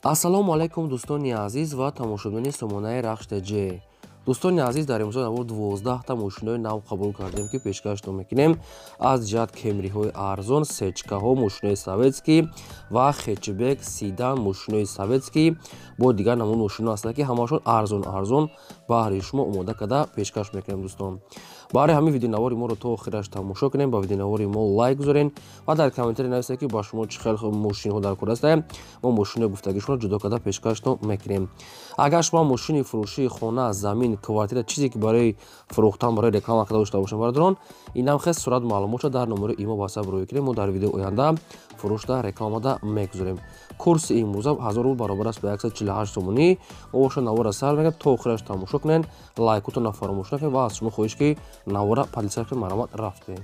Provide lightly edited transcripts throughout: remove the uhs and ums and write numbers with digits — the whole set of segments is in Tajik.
ассалому алайкум дӯстони азиз ва тамошобини сомонаи рахш ТЖ. дӯстони азиз, дар имрӯза навор 12та мошинои нав қабул кардем ки пешкашон мекунем аз ҷиҳат кемриҳои арзон, сечкаҳо, мошинои советскӣ ва хетчбек, седан, мошинои советскӣ бо дигар намуди мошино ҳастанд ки ҳамаашон арзон баҳри шумо омода карда пешкаш мекунем. дӯстон, барои ҳамин видеонавори моро то охираш тамошо кунем, ба видеонавори мо лайк гузорен ва дар комментари нависед ки ба шумо чӣ хел мошинҳо дар кор ҳастанд. мо мошинои гуфтагишонро ҷудо карда пешкаштон мекунем. агар шумо мошини фурӯшии хона, замин, квартира, чизе ки барои фурӯхтан, барои реклама карда дошта бошем бародарон, инам хез сурат маълумотро дар номери имо ватсап рӯй кунем. мо дар видеои оянда фурӯшда рекламада мегузорем. курси имрӯза 1000 рубл баробар аст ба 148 сомонӣ. мо боша навора сар мегӯяд, то охираш тамошо кунен, лайкотонро фаромӯш накунед ва аз шумо хоҳиш ки навора падлиса кунед. маромад рафтем.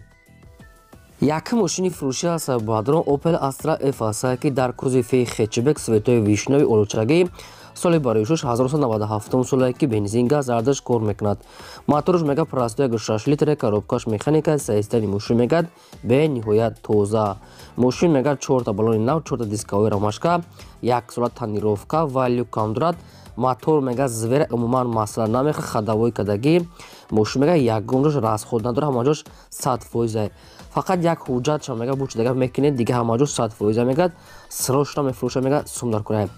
Якум мошини фурӯшӣ аст бародарон Opel Astra F ки дар кузови хетчбек светои вишнёви олучагӣ соли барои шуш 1997 соле ки бензин газ ардаш кор мекунад. Моторш мега простой 6 литр, коробкаш механика, саистани мошин мегад бе ниҳоят тоза. Мошин мега 4 та балони нав, 4 та дискови рамашка, 1 соат тонировка ва люк кам дорад. мотор мега звер умуман масъала намеха хадавои кадагӣ. мошин мега ягонҷош расход надорад, ҳамаҷош 100%. фақат як ҳуҷҷатша мега бучи дага мекунед, дига ҳамаҷош 100% мегад. срочно мефурӯша мега сум дар кунай.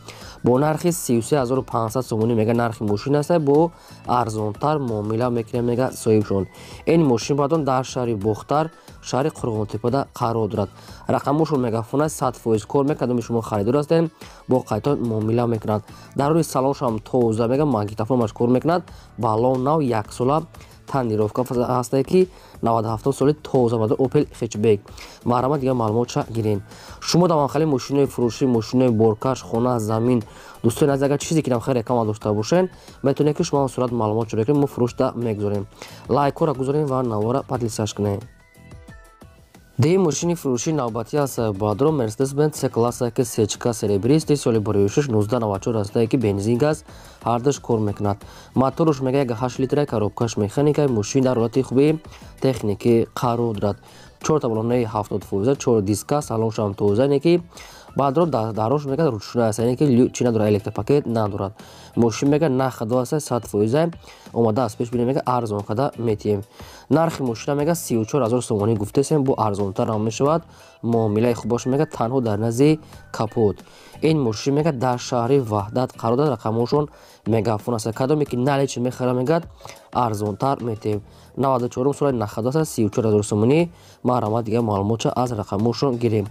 бо нархи 33500 сомонӣ мега нархи мошин аст. бо арзонтар муомила мекунем мега соҳибшон. ин мошин бадон дар шаҳри бохтар, шаҳри қурғонтепада қарор дорад. рақамошон мегафон аст, 100% кор мекунад. шумо харидор ҳастед, бо қайтон муомила мекунад. дар рӯи салоншам тоза мега магнитофонаш кор мекунад. балон нав 1 сола тонировка ҳастае ки 97 соли тоза бадар Opel хетчбек. маҳрамат дигар маълумотша гирен. шумо даванхали мошинои фурӯшӣ, мошинои боркаш, хона, замин, дӯстони азиз, агар чизе ки намхай реклама дошта бошен, метавонед ки шумо сурат маълумотшо бекунед, мо фурӯшда мегузорем. лайкҳоро гузорем ва навора падлисаш кунед. ди мошини фурӯшии навбатӣ аст бародарон Mercedes-Benz C-класс ки сечка серебристи соли барои шуш 1994 ҳастае ки бензин газ ҳардаш кор мекунад. моторш мега 8 литр, коробкаш механика, мошин дар ҳолати хуби техникӣ қарор дорад. 4 та балони 70%, 4 диска, салоншам тоза ки бародарон дарош мега ручной аст, яъне ки чи надорад, электропакет надорад. мошин мега нахадо аст, 100% омада аст. пеш бинем мега арзон када метием. нархи мошина мега 34000 сомонӣ гуфтесем, бо арзонтар ам мешавад. муомилаи хубаш мега танҳо дар назди капот. ин мошин мега дар шаҳри ваҳдат қарор дорад. рақамошон мегафон аст. кадоме ки наличи мехара мегад арзонтар метием. 94 соли нахадо аст, 34000 сомонӣ. маҳрамат дигар маълумотша аз рақамошон гирем.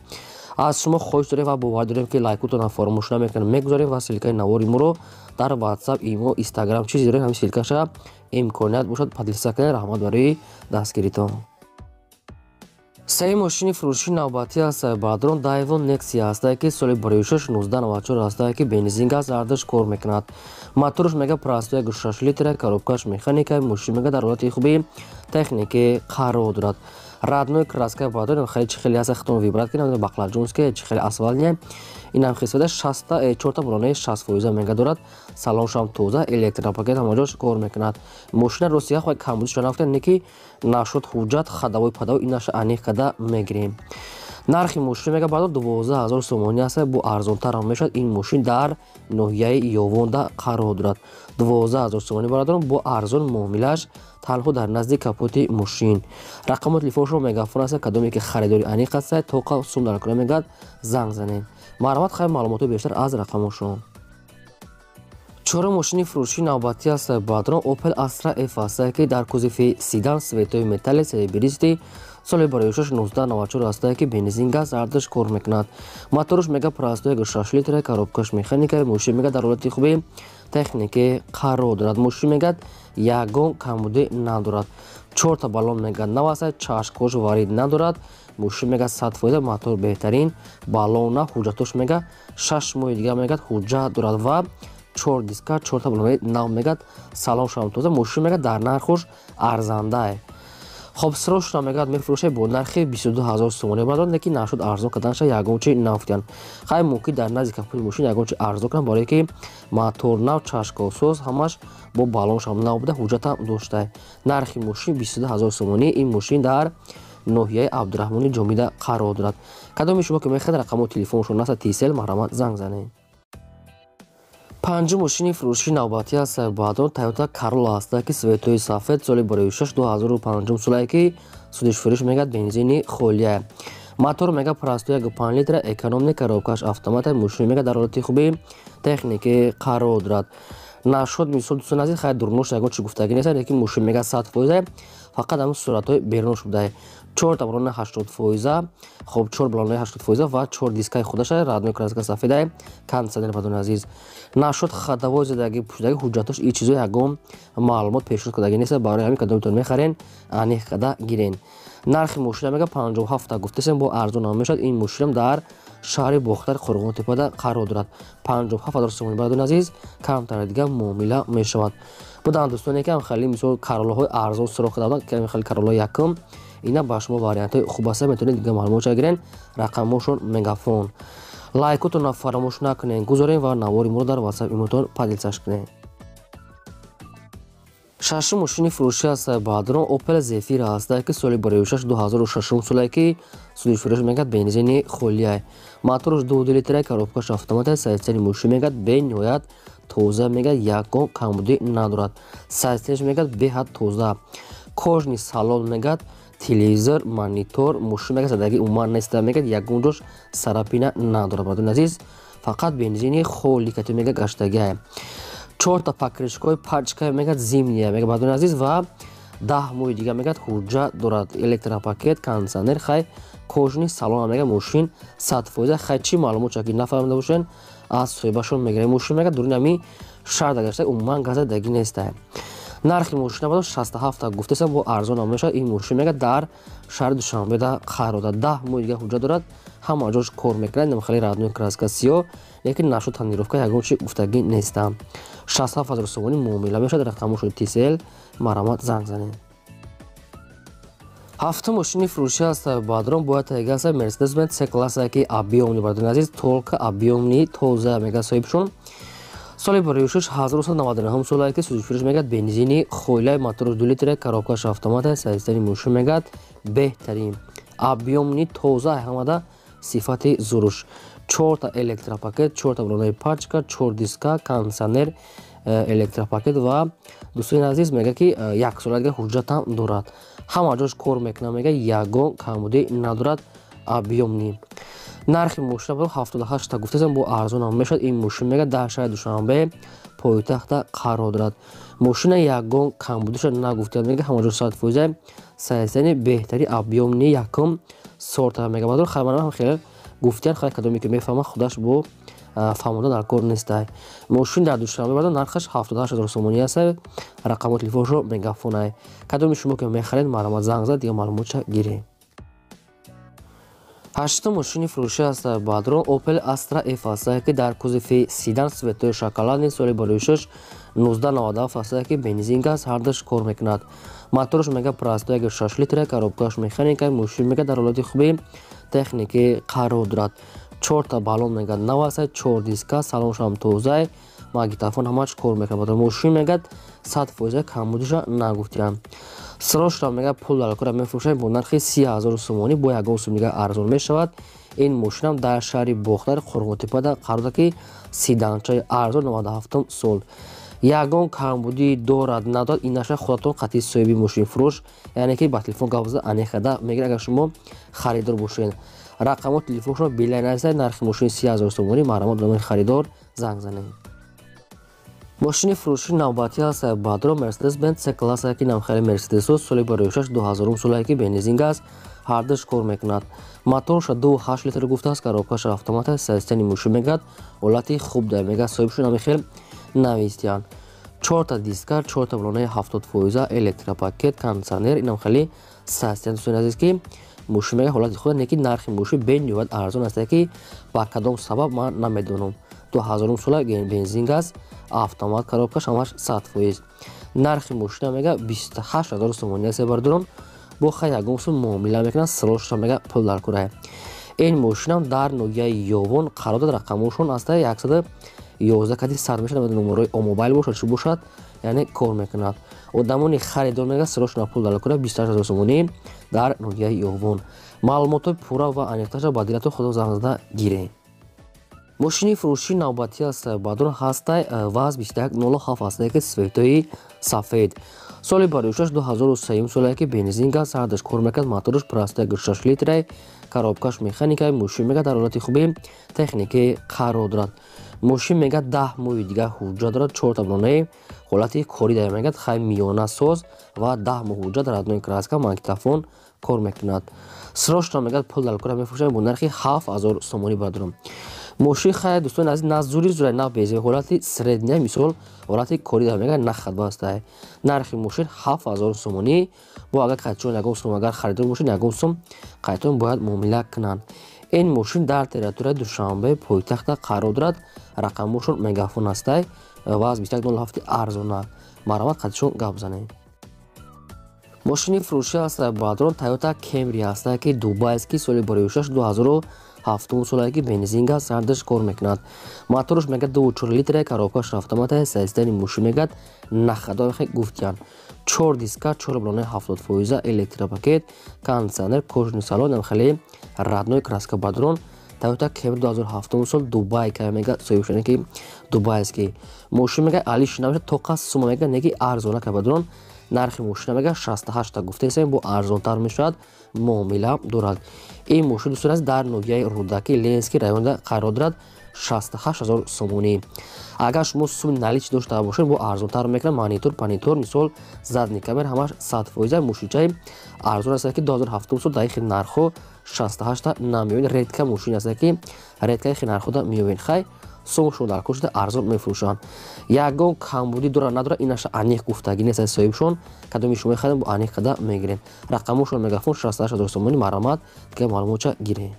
аз шумо хоҳиш дорем ва бовар дорем ки лайкотонро фаромӯш намекунед, мегузорем ва силкаи навори моро дар ватсап, имо, инстаграм чизе дорем, ҳамин силкаша имконият бошад падлиса кунед. раҳмат барои дастгиритон. сеюм мошини фурӯшии навбатӣ аст бародарон Daewoo Nexia ҳастае ки соли барои шуш 1994 ҳастае ки бензин газ ардаш кор мекунад. моторш мега простой 6 литр, коробкаш механика, мошин мега дар ҳолати хуби техникӣ қарор дорад. радной краска бародарон хеле чи хеле аст, хатон вибрат кунад, баклаҷонская чи хеле асвалния. инам хисведа 4 та балони 60% мега дорад. салоншам тоза, электропакет ҳамаҷош кор мекунад. мошина ростия хоҳ камбудиша нафтед, не ки нашуд ҳуҷҷат хадавои падаво инаша аниқ када мегирем. нархи мошин мега бадо 12000 сомонӣ аст. бо арзонтар ам мешавад. ин мошин дар ноҳияи ёвонда қарор дорад. 12000 сомонӣ бародарон, бо арзон муомилаш танҳо дар назди капоти мошин. рақамоти телефоншон мегафон аст. кадоме ки харидори аниқ аст, тоқа сум дар кора мегад занг занед. маҳрамат хай маълумоти бештар аз рақамошон. чорум мошини фурӯшии навбатӣ аст бародарон Opel Astra F аст ки дар кузови седан светои металли серебристи соли барои шуш 1994 ҳастае ки бензин газ ардаш кор мекунад. моторш мега простой 6 литр, коробкаш механика, мошин мега дар ҳолати хуби техникӣ қарор дорад. мошин мега ягон камбудӣ надорад. 4 та балон мега нав аст, чашкош варид надорад. мошин мега 100%, мотор беҳтарин, балона ҳуҷҷатош мега 6 моҳи дига мегад ҳуҷҷат дорад ва 4 диска, 4 та балони нав мегад. салоншам тоза. мошин мега дар нархош арзандае. хоб срочно мегад мефурӯшад бо нархи 22000 сомонӣ бародарон, леки нашуд арзон каданша ягончи нафтян. хай мумкин дар назди капоти мошин ягончи арзон кунад, барое ки мотор нав, чашкосоз ҳамаш бо балоншам нав буда, ҳуҷҷатам доштае. нархи мошин 22000 сомонӣ. ин мошин дар ноҳияи Абдураҳмони Ҷомида қарор дорад. кадоми шумо ки мехоҳед рақамоти телефоншон аст, тисел маҳрамат занг занед. панҷум мошини фурӯши навбатӣ аз Сайбаҳдор Toyota Corolla аст ки светои сафед соли барои 6 2005 солае ки судиш фурӯш мегӯяд бензини холия. Мотор мега просту 1.5 литр экономни коробкаш автомата мошин мега дар ҳолати хуби техникӣ қарор дорад. Нашуд мисол дӯстон азиз хай дурнош ягон чи гуфтагӣ нест, лекин мошин мега 100% фақат ҳамн суръатҳои берун шудаи 4 балони 80%, хоб 4 балони 80% ва 4 дискаи худаша раднои краска сафедаи кондитсионер бадон азиз. Нашуд хадавои задаги пушдаги ҳуҷҷатош и чизо ягон маълумот пешниҳод кардагӣ нест, барои ҳамин кадомитон мехарен аниқ када гирен. Нархи мошина мега 57 гуфтасем бо арзон ҳам мешавад. Ин мошинам дар шаҳри Бохтар Қурғонтепада қарор дорад. 57,000 сомони барадон азиз камтар дига муомила мешавад. Будан дӯстоне ки хеле мисол Corollaҳои арзон суроғ карданд, ки хеле Corolla якум ина ба шумо вариантҳои хуб аст, метавонед дига маълумот гирен. Рақамошон мегафон. Лайкотонро фаромӯш накунед, гузоред ва навори моро дар WhatsApp имотон падилсаш кунед. Шашум мошини фурӯшӣ аз Сайбаҳдор Opel Zafira аст ки соли барои 6 2006 солае ки судиш фурӯш мегӯяд бензини холия. Моторош 2 литр коробкаш автомата сайстани мошин мегӯяд бениҳоят тоза мегӯяд ягон камбудӣ надорад. Сайстаниш мегӯяд беҳад тоза. Кожни салон мегӯяд телевизор, монитор, мошин мегӯяд задаги умуман нест, мегӯяд ягон ҷош сарапина надорад. Бадон азиз фақат бензини холи кати мега гаштагия. 4 покришкаи пачка мегӯяд зимния мега бадон азиз ва 10 моҳи дига мегӯяд ҳуҷҷа дорад. Электропакет, кондитсионер, хай кожни салон мега мошин 100%. хай чи маълумот ки нафаҳмида бошен аз соҳибашон мегирем. Мошин мега дуруни ҳами шарда гашта умуман газадаги неста. Нархи мошина бадон 67 гуфтасе бо арзон ҳам мешавад. ин мошин мега дар шаҳри Душанбеда қарор дорад. 10 моҳи дига ҳуҷҷа дорад. ҳама ҷош кор мекунад. Намхали раднои краска сиёҳ, лекин нашуд танировка ягон чи гуфтагӣ неста. 67,000 сомони муомила мешавад. Рақамошон TCL марамат занг занед. ҳафтум мошини фурӯшӣ аз Сайбаҳдор бояд тайгаса Mercedes-Benz C-класса ки объёмни бадон азиз толка объёмни тоза мега соҳибшон. соли барои 6 1999 солае ки судиш фурӯш мегӯяд бензини холия. Моторош 2 литр коробкаш автомата сайстани мошин мегӯяд беҳтарин. Объёмни тоза ҳамада сифати зуруш. 4 электропакет, 4 балонаи пачка, 4 диска, кондитсионер, электропакет ва дӯстони азиз мега ки 1 сола дига ҳуҷҷатам дорад. ҳама ҷош кор мекунад, мега ягон камбудӣ надорад. объёмни. Нархи мошина бо 78 гуфтасем бо арзон ҳам мешавад. ин мошин мега дар шаҳри Душанбе пойтахта қарор дорад. мошина ягон камбудиша нагуфтем, мега ҳама ҷош 100% сайстани беҳтари объёмни якум сорта мега бадон. хайманам хеле гуфтиян хай кадоме ки мефаҳмад худаш бо фаҳмода дар кор нестай. мошин дар Душанбе бадон нархаш 78000 сомони аст. рақамоти телефоншо мегафонай. кадоми шумо ки мехаред марамат занг зад дига маълумотша гиред. ҳаштум мошини фурӯшӣ аз Сайбаҳдор Opel Astra F аст ки дар кузофи сидан светои шоколадни соли барои 6 1997 аст ки бензин газ ҳардаш кор мекунад. Моторош мега просту 1.6 литр коробкаш механика. мошин мега дар ҳолати хуби техникӣ қарор дорад. 4 балон мега нав аст, 4 диска, салонш ҳам тоза, магнитофон ҳамааш кор мекунад. мошин мега 100% камбудиша нагуфтиям. срочно мега пул алкора мефурӯшад бо нархи 30,000 сомони бо ягон сум дига арзон мешавад. ин мошинам дар шаҳри Бохтар Қурғонтепада қарор дорад ки сиданчаи арзон 97 сол. ягон камбудӣ дорад надорад, инаша худатон қатъи соҳиби мошин фурӯш, яъне ки ба телефон гап зада аниқада мегирад агар шумо харидор бошед. рақамоти телефоншон билайн аст. нархи мошини 30,000 сомони маърамат номи харидор занг занед. мошини фурӯши навбатӣ аз Сайбаҳдор Mercedes-Benz C-класса ки намхали Mercedes соли барои 6 2000 солае ки бензин газ ҳардаш кор мекунад. мотороша 2.8 литр гуфтааст. коробкаш автомата сайстани мошин мегӯяд ҳолати хуб дар мега соҳибшон ҳамихел навистиян. 4 диска, 4 балонаи 70%, электропакет, кондитсионер. инам хеле сайстиян дӯстони азиз ки мошин мега ҳолати худ, лекин нархи мошин бениҳоят арзон аст ки ба кадом сабаб ман намедонам. 2000 сола бензин газ автомат коробкаш ҳамаш 100%. нархи мошина мега 28000 сомони аст. бардорон бо хай ягон сум муомила мекунад. срочно мега пул дар кора. ин мошинам дар ноҳияи Ёвон қарор дорад. рақамошон аст 111 кади сар мешавад. номерои омобайл бошад чӣ бошад, яъне кор мекунад. одамони харидор мега срочно пул дар кора 28000 сомони дар ноҳияи Ёвон. маълумотои пурра ва аниқташа ба дилатон худо занг зада гиред. мошини фурӯшии навбатӣ аз Сайёбадрон ҳастай ВАЗ 2107 светои сафед. соли бароишаш 2003 солае ки бензин газ сардаш кор мекард, мотораш простаи 6 литрай коробкаш механикаи мошин мега дар ҳолати хуби техникаи қарор дорад. мошин мега 10 моҳи дига ҳуҷҷат дорад, 4 таблонаи ҳолати корӣ дар мегад хай миёна соз ва 10 моҳ ҳуҷҷат родной краска магнитофон кор мекунад. срочно мегад пул дар кора мефурӯшад бо нархи 7000 сомонӣ бадром. мошин хай дӯстони азиз на зури зурай на безе ҳолати средня мисол ҳолати корӣ дар мега на хадбастай нархи мошин 7000 сомонӣ бо агар қайтчон ягон сум агар харидор бошед ягон сум қайтон бояд муомила кунанд. ин мошин дар территорияи Душанбе пойтахта қарор дорад. рақамошон мегафон ҳастай ВАЗ 2107 арзона маромад қайтчон гап занем. мошини фурӯшӣ аз Сайёбадрон Toyota Camry ҳастай ки дубайский соли бароишаш 2007 солае ки бензин газ сардаш кор мекунад. мотораш мега 2.4 литраи коробкаш автомата системаи мошин мегад нахадо гуфтиян 4 диска 4 блонаи 70% электропакет кондитсионер кожаный салон хеле родной краска бадрон Toyota Camry 2007 сол Дубай ка мега соҳибшане ки дубайский мошин мега алиш намеша тоқа сума мега неги арзона ка бадрон нархи мошина мега 68 та гуфтаесем бо арзонтар мешавад муомила дорад. ин мошин дӯстон аст дар ноҳияи Рудаки Ленинский районда қарор дорад 68000 сомонӣ. агар шумо суми налич дошта бошед бо арзонтар мекунад монитор панитор мисол задни камер ҳамаш 100% мошинчаи арзон аст ки 2007 сол даихи нархо 68 та намеёбед редка мошин аст ки редка ихи нархода меёбед хай сум шумо дар кошида арзон мефурӯшанд. ягон камбудӣ дора надора инаша аниқ гуфтагӣ нест аз соҳибшон кадоми шумо хадам бо аниқ қада мегирем. рақамошон мегафон 68000 сомонӣ маромад ки маълумотча гирем.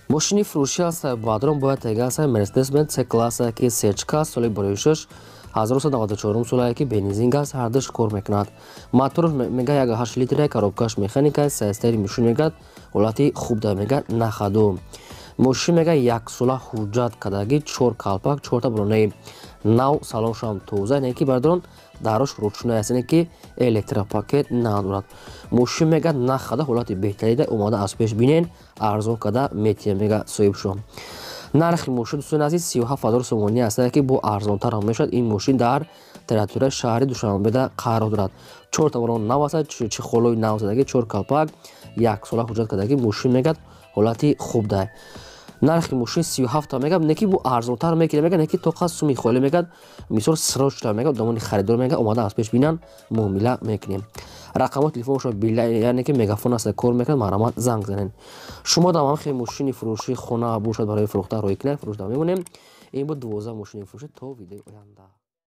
мошини фурӯшӣ аз Сайёбадрон бояд тегасай Mercedes-Benz C-класса ки сечка соли бароишаш 1994 солае ки бензин газ ҳардаш кор мекунад. мотораш мега 1.8 литраи коробкаш механикаи системаи мошин мегад ҳолати хуб дар мегад нахадо. мошин мега 1 сола ҳуҷҷат кадаги 4 калпак 4 та блонаи нав салоншам тоза неки бардорон дарош ручной аст ки электропакет надорад. мошин мега нахада ҳолати беҳтарида омада аз пеш бинен арзон када метия мега соҳибшон. нархи мошин дӯстони азиз 37000 сомонӣ аст ки бо арзонтар ҳам мешавад. ин мошин дар территорияи шаҳри Душанбеда қарор дорад. 4 таблон нав аст чихолои нав задаги 4 калпак 1 сола ҳуҷҷат кадаги мошин мегад ҳолати хуб дай. нархи мошин 37 та мегад неки бо арзонтар мекине мега неки тоқа суми холи мегад мисол срочно мега домони харидор мега омада аз пеш бинан муомила мекунем. рақамои телефоншо билла яъне ки мегафон аст кор мекунад маромад занг занен. шумо дам ҳам хе мошини фурӯшӣ хона бошад барои фурӯхта рой кунед фурӯшда мемонем. ин бо 12 мошини фурӯшӣ то видеои оянда.